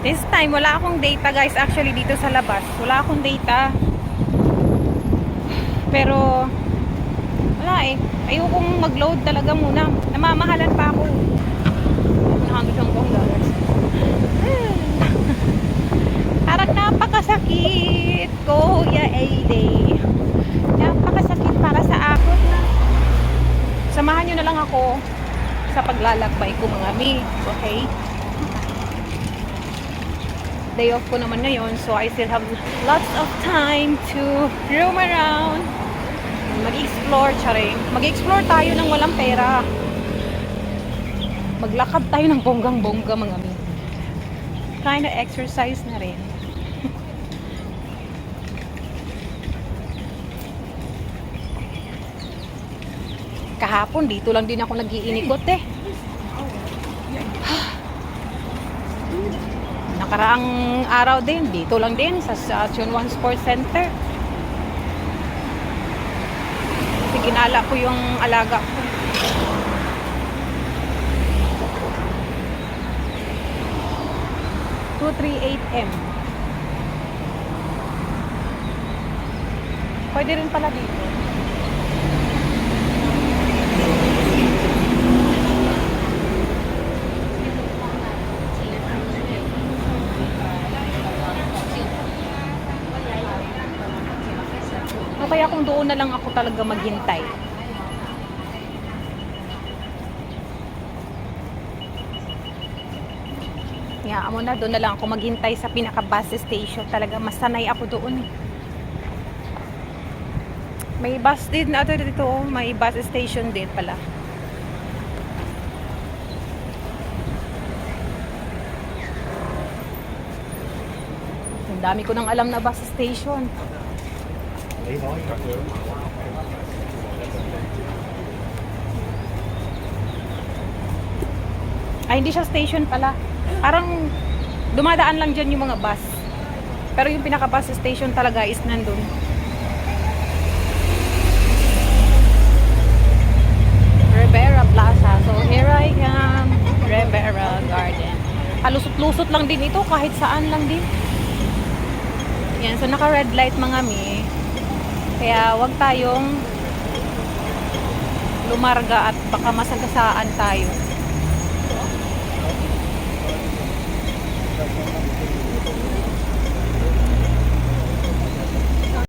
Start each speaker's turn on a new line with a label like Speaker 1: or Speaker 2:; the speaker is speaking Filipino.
Speaker 1: This time, wala akong data guys. Actually, dito sa labas. Wala akong data. Pero, wala eh. Ayokong mag-load talaga muna. Namamahalan pa ako. $100. Parang napakasakit. Kuya A-Day. Napakasakit para sa akin. Samahan nyo na lang ako sa paglalakbay ko mga mi. Okay? Day off ko naman ngayon, so I still have lots of time to roam around, mag-explore, charing. Mag-explore tayo ng walang pera. Maglakad tayo ng bonggang-bongga mga mi. Kind of exercise na rin. Kahapon dito lang din ako nag-iinikot eh. Nakaraang araw din, dito lang din sa Chunwan Sports Center. Kasi ginala ko yung alaga ko. $238M. Pwede rin pala dito. Kaya kung doon na lang ako talaga maghintay. Kaya mo na, doon na lang ako maghintay sa pinaka-bus station. Talaga masanay ako doon. May bus din na dito, may bus station din pala. Ang dami ko nang alam na bus station. Ay, hindi siya station pala. Parang dumadaan lang dyan yung mga bus. Pero yung pinaka-bus station talaga is nandun. Rivera Plaza. So, here I am. Rivera Garden. Halusot-lusot lang din ito. Kahit saan lang din. Yan. So, naka-red light mga mi. Kaya wag tayong lumarga at baka masagasaan tayo.